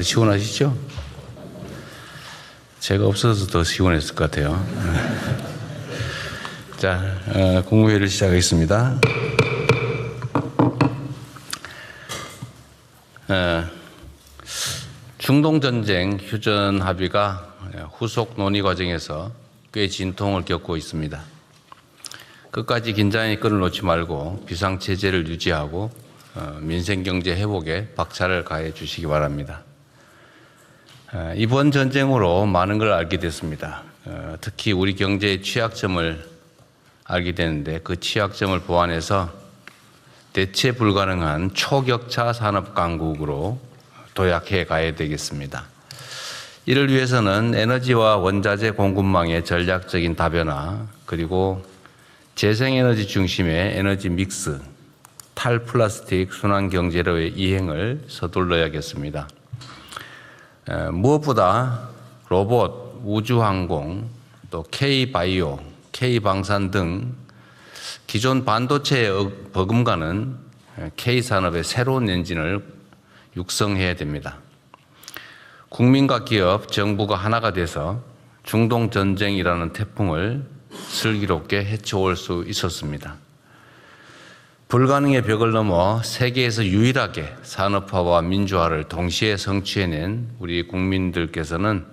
시원하시죠? 제가 없어서 더 시원했을 것 같아요. 자, 국무회의를 시작하겠습니다. 중동전쟁 휴전 합의가 후속 논의 과정에서 꽤 진통을 겪고 있습니다. 끝까지 긴장의 끈을 놓지 말고 비상체제를 유지하고 민생경제 회복에 박차를 가해 주시기 바랍니다. 이번 전쟁으로 많은 걸 알게 됐습니다. 특히 우리 경제의 취약점을 알게 되는데 그 취약점을 보완해서 대체 불가능한 초격차 산업 강국으로 도약해 가야 되겠습니다. 이를 위해서는 에너지와 원자재 공급망의 전략적인 다변화, 그리고 재생에너지 중심의 에너지 믹스, 탈플라스틱 순환경제로의 이행을 서둘러야겠습니다. 무엇보다 로봇, 우주항공, 또 K바이오, K방산 등 기존 반도체에 버금가는 K산업의 새로운 엔진을 육성해야 됩니다. 국민과 기업, 정부가 하나가 돼서 중동전쟁이라는 태풍을 슬기롭게 헤쳐올 수 있었습니다. 불가능의 벽을 넘어 세계에서 유일하게 산업화와 민주화를 동시에 성취해낸 우리 국민들께서는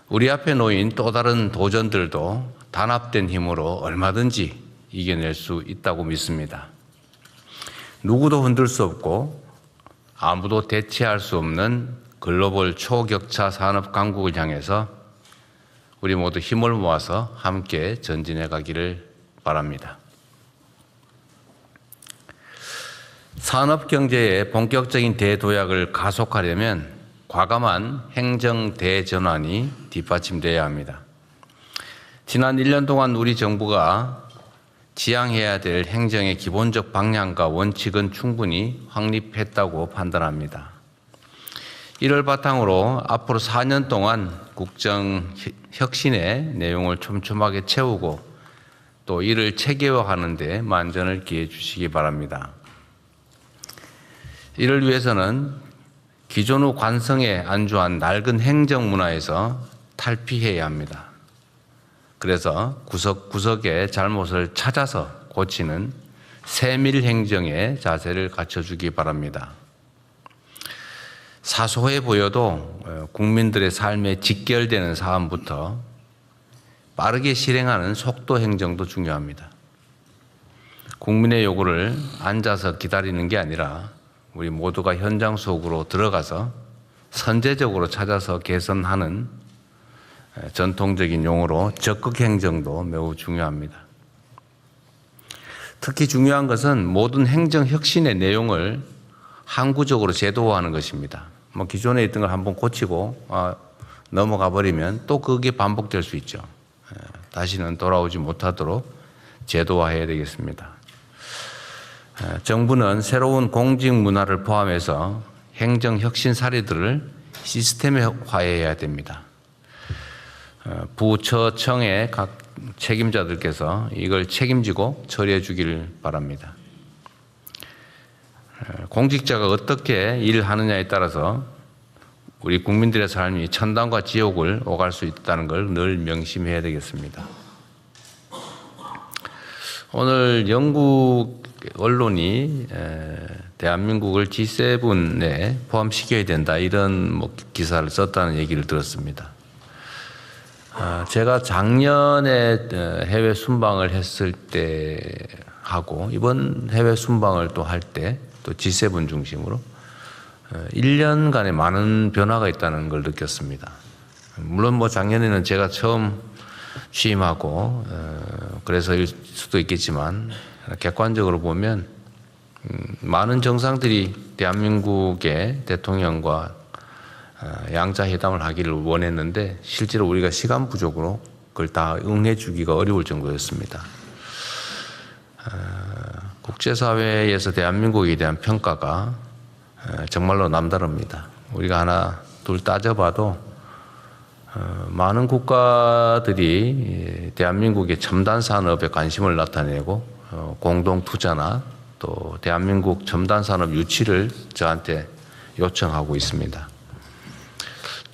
우리 앞에 놓인 또 다른 도전들도 단합된 힘으로 얼마든지 이겨낼 수 있다고 믿습니다. 누구도 흔들 수 없고 아무도 대체할 수 없는 글로벌 초격차 산업 강국을 향해서 우리 모두 힘을 모아서 함께 전진해 가기를 바랍니다. 산업 경제의 본격적인 대도약을 가속하려면 과감한 행정 대전환이 뒷받침되어야 합니다. 지난 1년 동안 우리 정부가 지향해야 될 행정의 기본적 방향과 원칙은 충분히 확립했다고 판단합니다. 이를 바탕으로 앞으로 4년 동안 국정 혁신의 내용을 촘촘하게 채우고 또 이를 체계화하는 데 만전을 기해 주시기 바랍니다. 이를 위해서는 기존 후 관성에 안주한 낡은 행정 문화에서 탈피해야 합니다. 그래서 구석구석의 잘못을 찾아서 고치는 세밀 행정의 자세를 갖춰주기 바랍니다. 사소해 보여도 국민들의 삶에 직결되는 사안부터 빠르게 실행하는 속도 행정도 중요합니다. 국민의 요구를 앉아서 기다리는 게 아니라 우리 모두가 현장 속으로 들어가서 선제적으로 찾아서 개선하는 전통적인 용어로 적극 행정도 매우 중요합니다. 특히 중요한 것은 모든 행정 혁신의 내용을 항구적으로 제도화하는 것입니다. 기존에 있던 걸 한번 고치고 넘어가 버리면 또 그게 반복될 수 있죠. 다시는 돌아오지 못하도록 제도화해야 되겠습니다. 정부는 새로운 공직 문화를 포함해서 행정 혁신 사례들을 시스템화해야 됩니다. 부처청의 각 책임자들께서 이걸 책임지고 처리해 주기를 바랍니다. 공직자가 어떻게 일하느냐에 따라서 우리 국민들의 삶이 천당과 지옥을 오갈 수 있다는 걸 늘 명심해야 되겠습니다. 오늘 영국 언론이 대한민국을 G7에 포함시켜야 된다 이런 기사를 썼다는 얘기를 들었습니다. 제가 작년에 해외 순방을 했을 때 하고 이번 해외 순방을 또 할 때 또 G7 중심으로 1년간에 많은 변화가 있다는 걸 느꼈습니다. 물론 작년에는 제가 처음 취임하고 그래서일 수도 있겠지만 객관적으로 보면 많은 정상들이 대한민국의 대통령과 양자 회담을 하기를 원했는데 실제로 우리가 시간 부족으로 그걸 다 응해 주기가 어려울 정도였습니다. 국제사회에서 대한민국에 대한 평가가 정말로 남다릅니다. 우리가 하나 둘 따져봐도 많은 국가들이 대한민국의 첨단 산업에 관심을 나타내고 공동 투자나 또 대한민국 첨단 산업 유치를 저한테 요청하고 있습니다.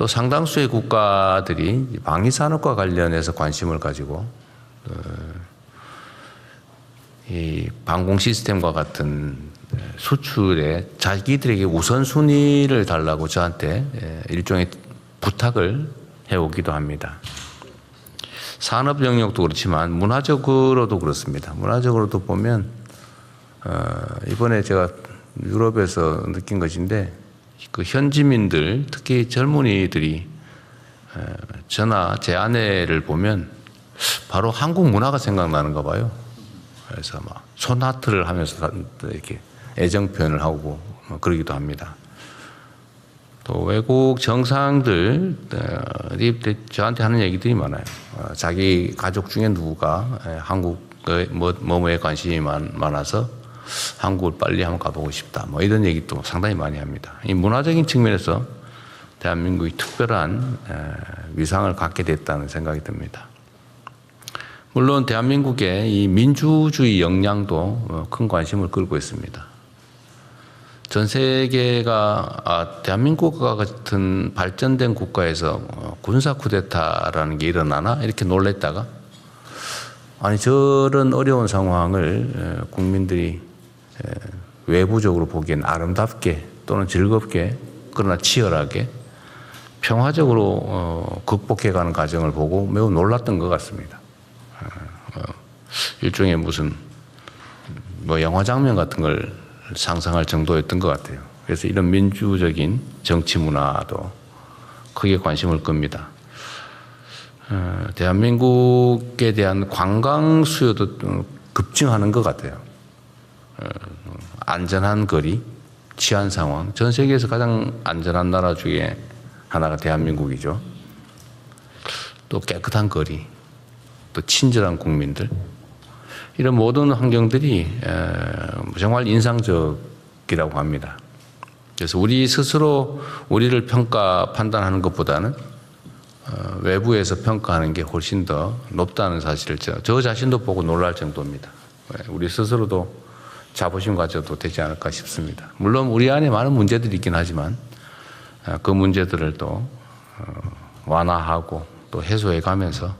또 상당수의 국가들이 방위산업과 관련해서 관심을 가지고 이 방공 시스템과 같은 수출에 자기들에게 우선순위를 달라고 저한테 일종의 부탁을 해오기도 합니다. 산업 영역도 그렇지만 문화적으로도 그렇습니다. 문화적으로도 보면 이번에 제가 유럽에서 느낀 것인데 그 현지민들 특히 젊은이들이 저나 제 아내를 보면 바로 한국 문화가 생각나는가 봐요. 그래서 막 손하트를 하면서 이렇게 애정 표현을 하고 그러기도 합니다. 또 외국 정상들이 저한테 하는 얘기들이 많아요. 자기 가족 중에 누구가 한국의 뭐뭐에 관심이 많아서 한국을 빨리 한번 가보고 싶다. 뭐 이런 얘기도 상당히 많이 합니다. 이 문화적인 측면에서 대한민국이 특별한 위상을 갖게 됐다는 생각이 듭니다. 물론 대한민국의 이 민주주의 역량도 큰 관심을 끌고 있습니다. 전 세계가 대한민국과 같은 발전된 국가에서 군사 쿠데타라는 게 일어나나 이렇게 놀랬다가 아니 저런 어려운 상황을 국민들이 외부적으로 보기엔 아름답게 또는 즐겁게 그러나 치열하게 평화적으로 극복해가는 과정을 보고 매우 놀랐던 것 같습니다. 일종의 무슨 뭐 영화 장면 같은 걸 상상할 정도였던 것 같아요. 그래서 이런 민주적인 정치 문화도 크게 관심을 끕니다. 대한민국에 대한 관광 수요도 급증하는 것 같아요. 안전한 거리, 치안 상황, 전 세계에서 가장 안전한 나라 중에 하나가 대한민국이죠. 또 깨끗한 거리, 또 친절한 국민들, 이런 모든 환경들이 정말 인상적이라고 합니다. 그래서 우리 스스로 우리를 판단하는 것보다는 외부에서 평가하는 게 훨씬 더 높다는 사실을 저 자신도 보고 놀랄 정도입니다. 우리 스스로도 자부심 가져도 되지 않을까 싶습니다. 물론 우리 안에 많은 문제들이 있긴 하지만 그 문제들을 또 완화하고 또 해소해 가면서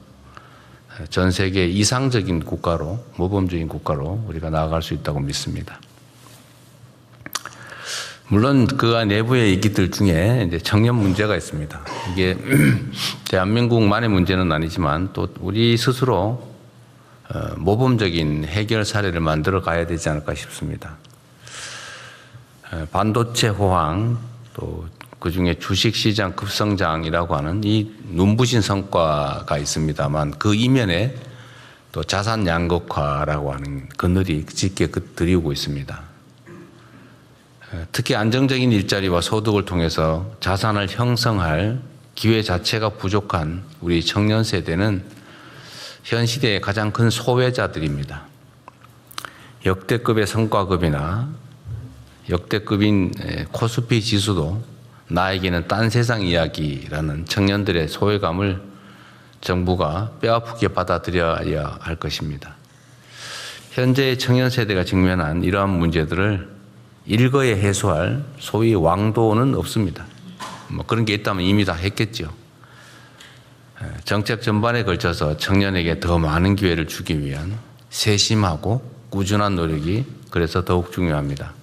전 세계 이상적인 국가로, 모범적인 국가로 우리가 나아갈 수 있다고 믿습니다. 물론 그 내부의 얘기들 중에 이제 청년 문제가 있습니다. 이게 대한민국만의 문제는 아니지만 또 우리 스스로 모범적인 해결 사례를 만들어 가야 되지 않을까 싶습니다. 반도체 호황, 또 그중에 주식시장 급성장이라고 하는 이 눈부신 성과가 있습니다만 그 이면에 또 자산 양극화라고 하는 그늘이 짙게 드리우고 있습니다. 특히 안정적인 일자리와 소득을 통해서 자산을 형성할 기회 자체가 부족한 우리 청년 세대는 현 시대의 가장 큰 소외자들입니다. 역대급의 성과급이나 역대급인 코스피 지수도 나에게는 딴 세상 이야기라는 청년들의 소외감을 정부가 뼈아프게 받아들여야 할 것입니다. 현재의 청년 세대가 직면한 이러한 문제들을 일거에 해소할 소위 왕도는 없습니다. 뭐 그런 게 있다면 이미 다 했겠죠. 정책 전반에 걸쳐서 청년에게 더 많은 기회를 주기 위한 세심하고 꾸준한 노력이 그래서 더욱 중요합니다.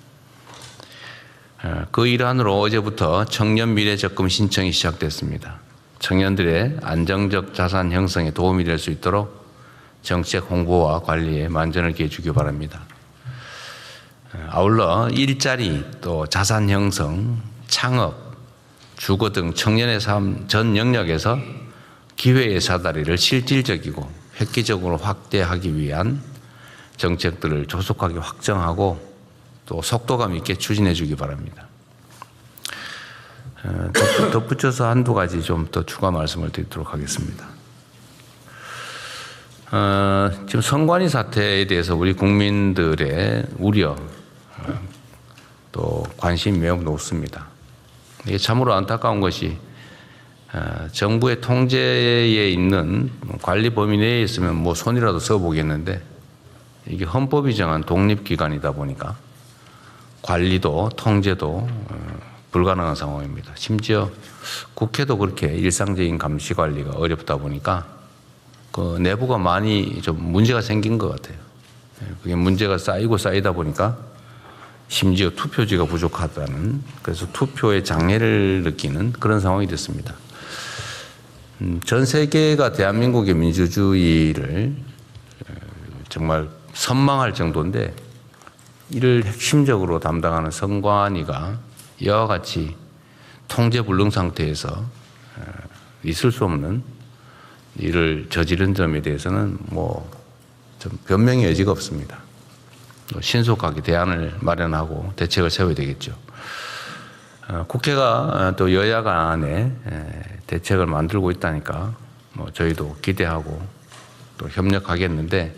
그 일환으로 어제부터 청년 미래 적금 신청이 시작됐습니다. 청년들의 안정적 자산 형성에 도움이 될 수 있도록 정책 홍보와 관리에 만전을 기해 주기 바랍니다. 아울러 일자리, 또 자산 형성, 창업, 주거 등 청년의 삶 전 영역에서 기회의 사다리를 실질적이고 획기적으로 확대하기 위한 정책들을 조속하게 확정하고 또 속도감 있게 추진해 주기 바랍니다. 덧붙여서 한두 가지 좀 더 추가 말씀을 드리도록 하겠습니다. 지금 선관위 사태에 대해서 우리 국민들의 우려, 또 관심이 매우 높습니다. 이게 참으로 안타까운 것이 정부의 통제에 있는 관리 범위 내에 있으면 뭐 손이라도 써보겠는데 이게 헌법이 정한 독립기관이다 보니까 관리도 통제도 불가능한 상황입니다. 심지어 국회도 그렇게 일상적인 감시 관리가 어렵다 보니까 그 내부가 많이 좀 문제가 생긴 것 같아요. 그게 문제가 쌓이고 쌓이다 보니까 심지어 투표지가 부족하다는, 그래서 투표의 장애를 느끼는 그런 상황이 됐습니다. 전 세계가 대한민국의 민주주의를 정말 선망할 정도인데 이를 핵심적으로 담당하는 선관위가 이와 같이 통제불능 상태에서 있을 수 없는 일을 저지른 점에 대해서는 뭐 좀 변명의 여지가 없습니다. 신속하게 대안을 마련하고 대책을 세워야 되겠죠. 국회가 또 여야 간에 대책을 만들고 있다니까 뭐 저희도 기대하고 또 협력하겠는데,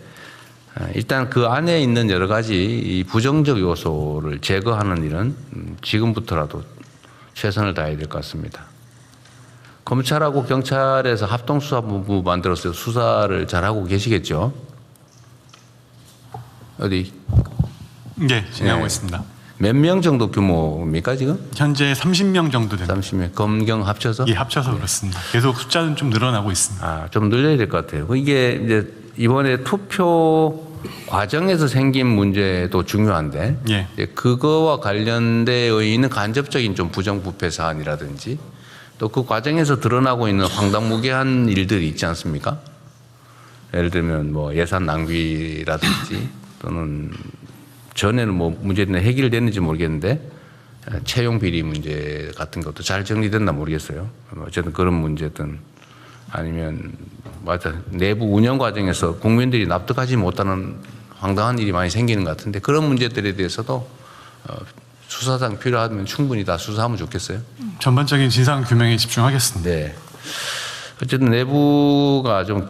일단 그 안에 있는 여러 가지 이 부정적 요소를 제거하는 일은 지금부터라도 최선을 다해야 될 것 같습니다. 검찰하고 경찰에서 합동수사본부 만들어서 수사를 잘하고 계시겠죠? 어디? 네, 진행하고 있습니다. 몇 명 정도 규모입니까 지금? 현재 30명 정도 됩니다. 30명. 검경 합쳐서? 예, 합쳐서 그렇습니다. 계속 숫자는 좀 늘어나고 있습니다. 아, 좀 늘려야 될 것 같아요. 이게 이제 이번에 투표 과정에서 생긴 문제도 중요한데, 예. 이제 그거와 관련되어 있는 간접적인 좀 부정부패 사안이라든지 또 그 과정에서 드러나고 있는 황당무계한 일들이 있지 않습니까? 예를 들면 뭐 예산 낭비라든지 또는 전에는 뭐 문제는 해결됐는지 모르겠는데 채용 비리 문제 같은 것도 잘 정리됐나 모르겠어요. 어쨌든 그런 문제든 아니면 맞아 내부 운영 과정에서 국민들이 납득하지 못하는 황당한 일이 많이 생기는 것 같은데 그런 문제들에 대해서도 수사상 필요하면 충분히 다 수사하면 좋겠어요. 전반적인 진상 규명에 집중하겠습니다. 네. 어쨌든 내부가 좀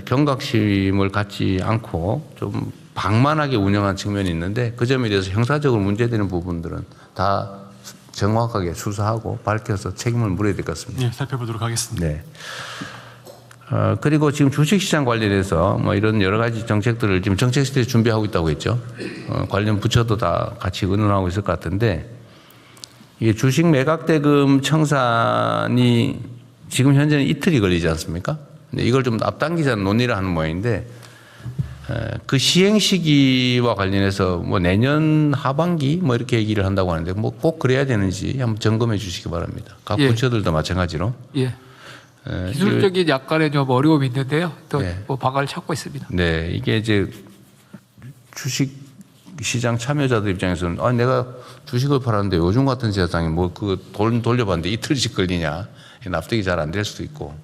경각심을 갖지 않고 좀 방만하게 운영한 측면이 있는데 그 점에 대해서 형사적으로 문제되는 부분들은 다 정확하게 수사하고 밝혀서 책임을 물어야 될 것 같습니다. 예, 살펴보도록 하겠습니다. 네. 그리고 지금 주식시장 관련해서 뭐 이런 여러 가지 정책들을 지금 정책실에 준비하고 있다고 했죠. 관련 부처도 다 같이 의논하고 있을 것 같은데 이게 주식 매각대금 청산이 지금 현재는 이틀이 걸리지 않습니까? 근데 이걸 좀 앞당기자는 논의를 하는 모양인데 그 시행 시기와 관련해서 뭐 내년 하반기 뭐 이렇게 얘기를 한다고 하는데 뭐 꼭 그래야 되는지 한번 점검해 주시기 바랍니다. 각 부처들도 마찬가지로. 예. 기술적인 약간의 좀 어려움이 있는데요. 또 네. 뭐 방안을 찾고 있습니다. 네, 이게 이제 주식 시장 참여자들 입장에서는 아 내가 주식을 팔았는데 요즘 같은 세상에 뭐 그 돈 돌려봤는데 이틀씩 걸리냐 납득이 잘 안 될 수도 있고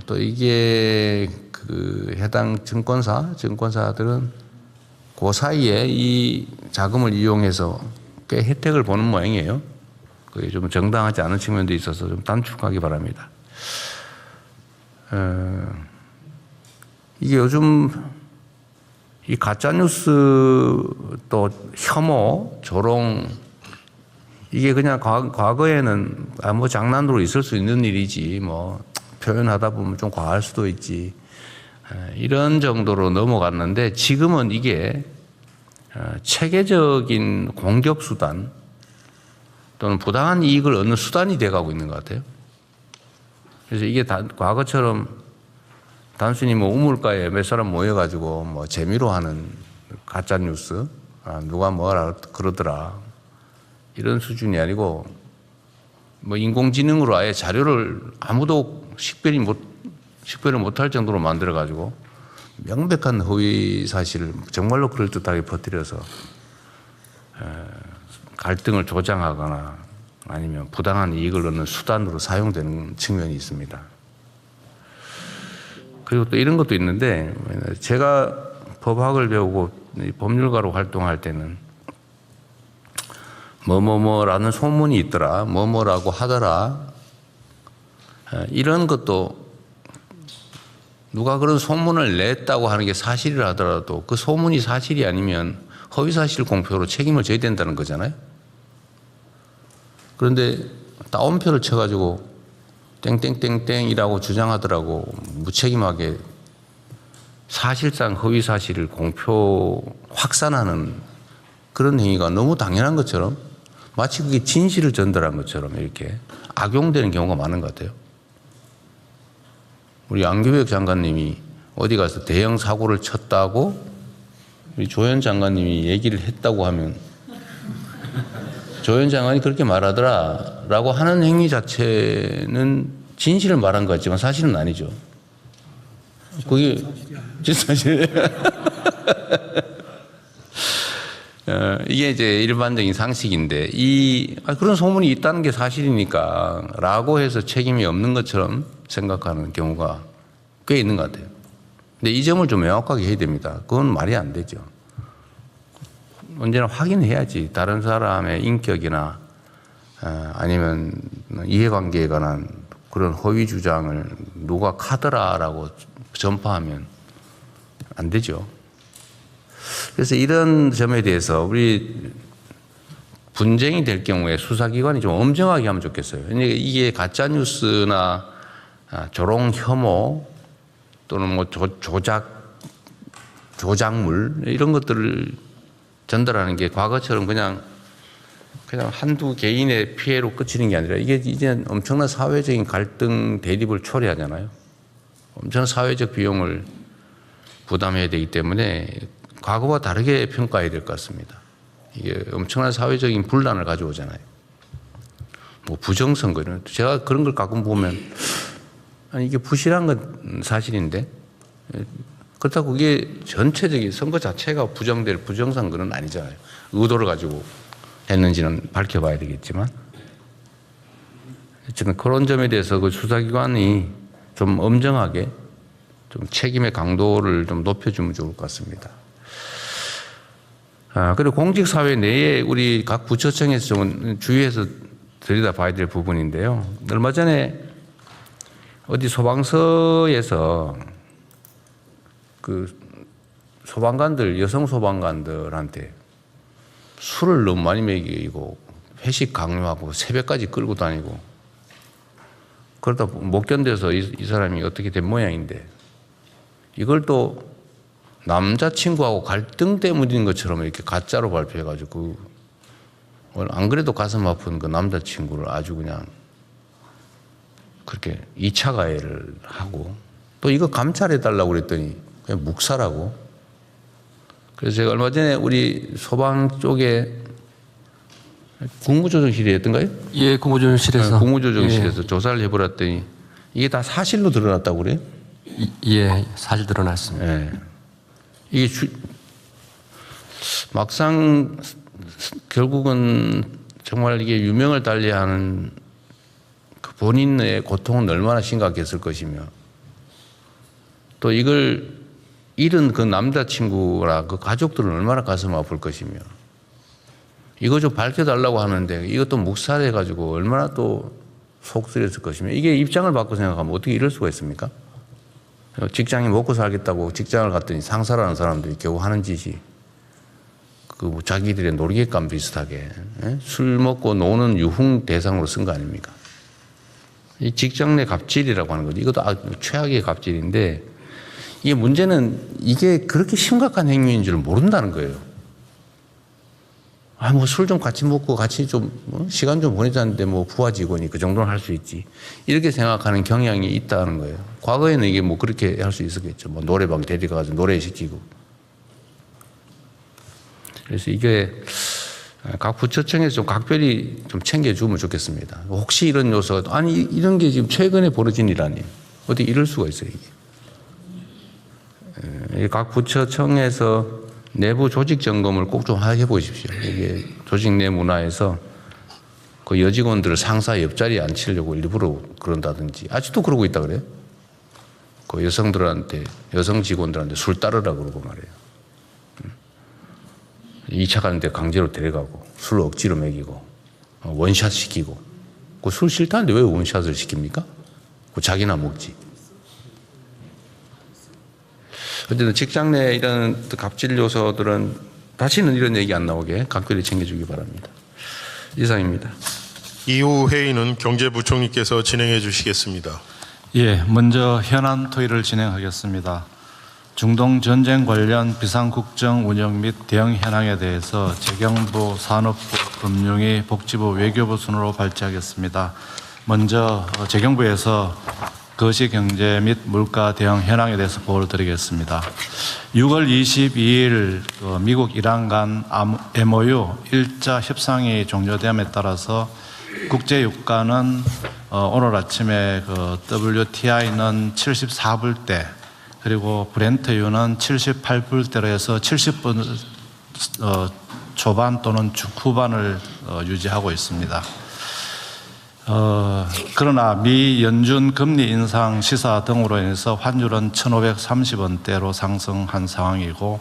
또 이게 그 해당 증권사들은 그 사이에 이 자금을 이용해서 꽤 혜택을 보는 모양이에요. 그게 좀 정당하지 않은 측면도 있어서 좀 단축하기 바랍니다. 이게 요즘 이 가짜뉴스 또 혐오, 조롱 이게 그냥 과거에는 뭐 장난으로 있을 수 있는 일이지 뭐 표현하다 보면 좀 과할 수도 있지 이런 정도로 넘어갔는데 지금은 이게 체계적인 공격 수단 또는 부당한 이익을 얻는 수단이 돼가고 있는 것 같아요. 그래서 이게 과거처럼 단순히 뭐 우물가에 몇 사람 모여가지고 뭐 재미로 하는 가짜 뉴스, 누가 뭐라 그러더라 이런 수준이 아니고 뭐 인공지능으로 아예 자료를 아무도 식별을 못할 정도로 만들어가지고 명백한 허위 사실을 정말로 그럴듯하게 퍼뜨려서 갈등을 조장하거나 아니면 부당한 이익을 얻는 수단으로 사용되는 측면이 있습니다. 그리고 또 이런 것도 있는데 제가 법학을 배우고 법률가로 활동할 때는 뭐뭐뭐라는 소문이 있더라, 뭐뭐라고 하더라 이런 것도 누가 그런 소문을 냈다고 하는 게 사실이라 하더라도 그 소문이 사실이 아니면 허위사실 공표로 책임을 져야 된다는 거잖아요. 그런데 따옴표를 쳐가지고 땡땡땡땡이라고 주장하더라고 무책임하게 사실상 허위사실을 공표 확산하는 그런 행위가 너무 당연한 것처럼 마치 그게 진실을 전달한 것처럼 이렇게 악용되는 경우가 많은 것 같아요. 우리 안규백 장관님이 어디 가서 대형 사고를 쳤다고 우리 조현 장관님이 얘기를 했다고 하면 조현 장관이 그렇게 말하더라 라고 하는 행위 자체는 진실을 말한 것 같지만 사실은 아니죠. 그게 진짜 사실이에요. 이게 이제 일반적인 상식인데 그런 소문이 있다는 게 사실이니까 라고 해서 책임이 없는 것처럼 생각하는 경우가 꽤 있는 것 같아요. 근데 이 점을 좀 명확하게 해야 됩니다. 그건 말이 안 되죠. 언제나 확인해야지 다른 사람의 인격이나 아니면 이해관계에 관한 그런 허위 주장을 누가 카더라라고 전파하면 안 되죠. 그래서 이런 점에 대해서 우리 분쟁이 될 경우에 수사기관이 좀 엄정하게 하면 좋겠어요. 이게 가짜뉴스나 조롱 혐오 또는 뭐 조작물 이런 것들을 전달하는 게 과거처럼 그냥 한두 개인의 피해로 그치는 게 아니라 이게 이제 엄청난 사회적인 갈등 대립을 초래하잖아요. 엄청난 사회적 비용을 부담해야 되기 때문에 과거와 다르게 평가해야 될 것 같습니다. 이게 엄청난 사회적인 분란을 가져오잖아요. 뭐 부정선거 이런 제가 그런 걸 가끔 보면 아니 이게 부실한 건 사실인데 그렇다고 그게 전체적인 선거 자체가 부정될 부정선거는 아니잖아요. 의도를 가지고 했는지는 밝혀봐야 되겠지만 어쨌든 그런 점에 대해서 그 수사기관이 좀 엄정하게 좀 책임의 강도를 좀 높여주면 좋을 것 같습니다. 그리고 공직사회 내에 우리 각 부처청에서 좀 주의해서 들여다봐야 될 부분인데요. 얼마 전에 어디 소방서에서 그 소방관들, 여성 소방관들한테 술을 너무 많이 먹이고 회식 강요하고 새벽까지 끌고 다니고 그러다 못 견뎌서 이 사람이 어떻게 된 모양인데 이걸 또 남자친구하고 갈등 때문인 것처럼 이렇게 가짜로 발표해가지고 안 그래도 가슴 아픈 그 남자친구를 아주 그냥 그렇게 2차 가해를 하고 또 이거 감찰해달라고 그랬더니 그냥 묵살하고 그래서 제가 얼마 전에 우리 소방 쪽에 국무조정실이었던가요? 예, 국무조정실에서. 국무조정실에서 조사를 해보았더니 이게 다 사실로 드러났다고 그래요? 예, 사실 드러났습니다. 예. 이게 막상 결국은 정말 이게 유명을 달리하는 그 본인의 고통은 얼마나 심각했을 것이며 또 이걸 잃은 그 남자친구라 그 가족들은 얼마나 가슴 아플 것이며 이거 좀 밝혀달라고 하는데 이것도 묵살해가지고 얼마나 또 속쓰렸을 것이며 이게 입장을 바꿔 생각하면 어떻게 이럴 수가 있습니까? 직장이 먹고 살겠다고 직장을 갔더니 상사라는 사람들이 겨우 하는 짓이 그 자기들의 놀이객감 비슷하게 술 먹고 노는 유흥 대상으로 쓴 거 아닙니까? 이 직장 내 갑질이라고 하는 거죠. 이것도 최악의 갑질인데 이게 문제는 이게 그렇게 심각한 행위인 줄 모른다는 거예요. 뭐 술 좀 같이 먹고 같이 좀 시간 좀 보내자는데 뭐 부하 직원이 그 정도는 할 수 있지. 이렇게 생각하는 경향이 있다는 거예요. 과거에는 이게 뭐 그렇게 할 수 있었겠죠. 뭐 노래방 데려가서 노래시키고. 그래서 이게 각 부처청에서 좀 각별히 좀 챙겨주면 좋겠습니다. 혹시 이런 요소가, 아니, 이런 게 지금 최근에 벌어진 일 아니에요. 어떻게 이럴 수가 있어요, 이게. 각 부처청에서 내부 조직 점검을 꼭 좀 해보십시오. 이게 조직 내 문화에서 그 여직원들을 상사 옆자리에 앉히려고 일부러 그런다든지, 아직도 그러고 있다 그래요. 그 여성들한테, 여성 직원들한테 술 따르라 그러고 말이에요. 2차 가는데 강제로 데려가고, 술 억지로 먹이고, 원샷 시키고. 그 술 싫다는데 왜 원샷을 시킵니까? 그 자기나 먹지. 어쨌든 직장 내 이런 갑질 요소들은 다시는 이런 얘기 안 나오게 각별히 챙겨주기 바랍니다. 이상입니다. 이후 회의는 경제부총리께서 진행해 주시겠습니다. 예, 먼저 현안 토의를 진행하겠습니다. 중동 전쟁 관련 비상국정 운영 및 대응 현황에 대해서 재경부, 산업부, 금융위, 복지부, 외교부 순으로 발제하겠습니다. 먼저 재경부에서 거시경제 및 물가 대응 현황에 대해서 보고를 드리겠습니다. 6월 22일 미국 이란 간 MOU 1자 협상이 종료됨에 따라서 국제 유가는 오늘 아침에 WTI는 74불대, 그리고 브렌트유는 78불대로 해서 70불 초반 또는 후반을 유지하고 있습니다. 그러나 미 연준 금리 인상 시사 등으로 인해서 환율은 1,530원대로 상승한 상황이고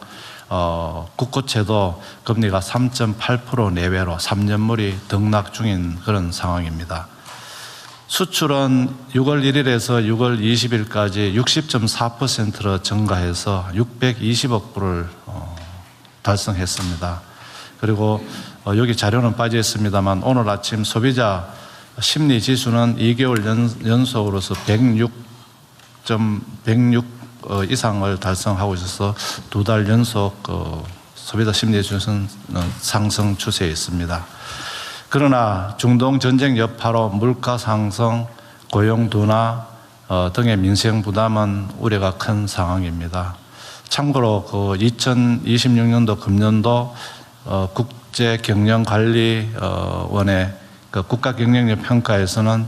국고채도 금리가 3.8% 내외로 3년물이 등락 중인 그런 상황입니다. 수출은 6월 1일에서 6월 20일까지 60.4%로 증가해서 620억 불을 달성했습니다. 그리고 여기 자료는 빠져 있습니다만 오늘 아침 소비자 심리 지수는 2개월 연속으로서 106 이상을 달성하고 있어서 2달 연속 소비자 심리 지수는 상승 추세에 있습니다. 그러나 중동 전쟁 여파로 물가 상승, 고용 둔화 등의 민생 부담은 우려가 큰 상황입니다. 참고로 2026년도 금년도 국제경영관리원의 국가 경쟁력 평가에서는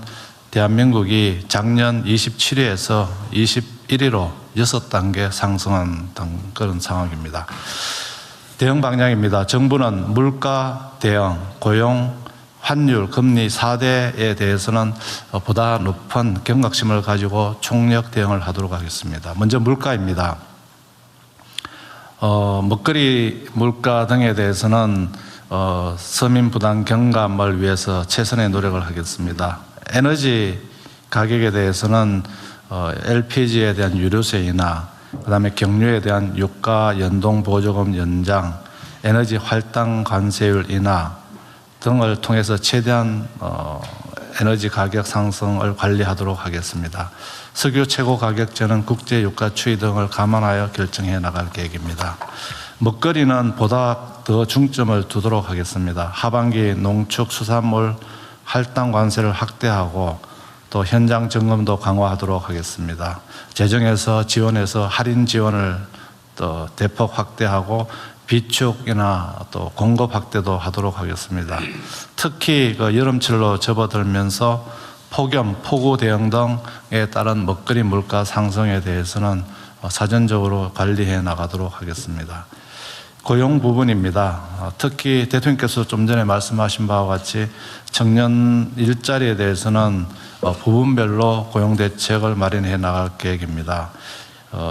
대한민국이 작년 27위에서 21위로 6단계 상승한 그런 상황입니다. 대응 방향입니다. 정부는 물가 대응, 고용, 환율, 금리 4대에 대해서는 보다 높은 경각심을 가지고 총력 대응을 하도록 하겠습니다. 먼저 물가입니다. 먹거리 물가 등에 대해서는 서민 부담 경감을 위해서 최선의 노력을 하겠습니다. 에너지 가격에 대해서는 LPG에 대한 유류세이나 그다음에 경유에 대한 유가 연동 보조금 연장, 에너지 할당 관세율 인하 등을 통해서 최대한 에너지 가격 상승을 관리하도록 하겠습니다. 석유 최고 가격제는 국제 유가 추이 등을 감안하여 결정해 나갈 계획입니다. 먹거리는 보다 더 중점을 두도록 하겠습니다. 하반기 농축 수산물 할당 관세를 확대하고 또 현장 점검도 강화하도록 하겠습니다. 재정에서 지원해서 할인 지원을 또 대폭 확대하고 비축이나 또 공급 확대도 하도록 하겠습니다. 특히 여름철로 접어들면서 폭염, 폭우 대응 등에 따른 먹거리 물가 상승에 대해서는 사전적으로 관리해 나가도록 하겠습니다. 고용 부분입니다. 특히 대통령께서 좀 전에 말씀하신 바와 같이 청년 일자리에 대해서는 부분별로 고용 대책을 마련해 나갈 계획입니다.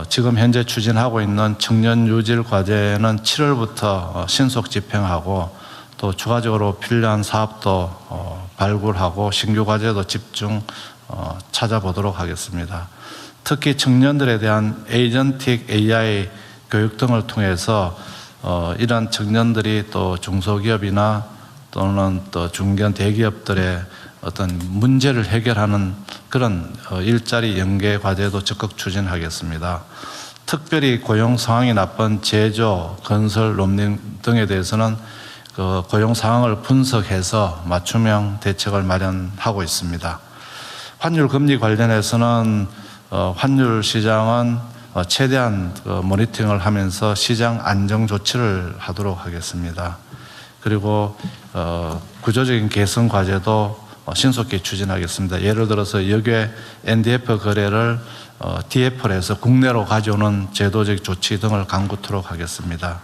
지금 현재 추진하고 있는 청년 유질 과제는 7월부터 신속 집행하고 또 추가적으로 필요한 사업도 발굴하고 신규 과제도 집중 찾아보도록 하겠습니다. 특히 청년들에 대한 에이전틱 AI 교육 등을 통해서 이러한 청년들이 또 중소기업이나 또는 또 중견 대기업들의 어떤 문제를 해결하는 그런 일자리 연계 과제도 적극 추진하겠습니다. 특별히 고용 상황이 나쁜 제조, 건설, 롬닝 등에 대해서는 그 고용 상황을 분석해서 맞춤형 대책을 마련하고 있습니다. 환율 금리 관련해서는 환율 시장은 최대한 모니터링을 하면서 시장 안정 조치를 하도록 하겠습니다. 그리고 구조적인 개선 과제도 신속히 추진하겠습니다. 예를 들어서 역외 NDF 거래를 DF를 해서 국내로 가져오는 제도적 조치 등을 강구토록 하겠습니다.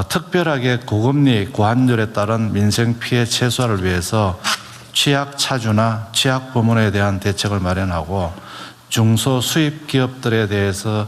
특별하게 고금리, 고환율에 따른 민생 피해 최소화를 위해서 취약 차주나 취약 부문에 대한 대책을 마련하고 중소 수입 기업들에 대해서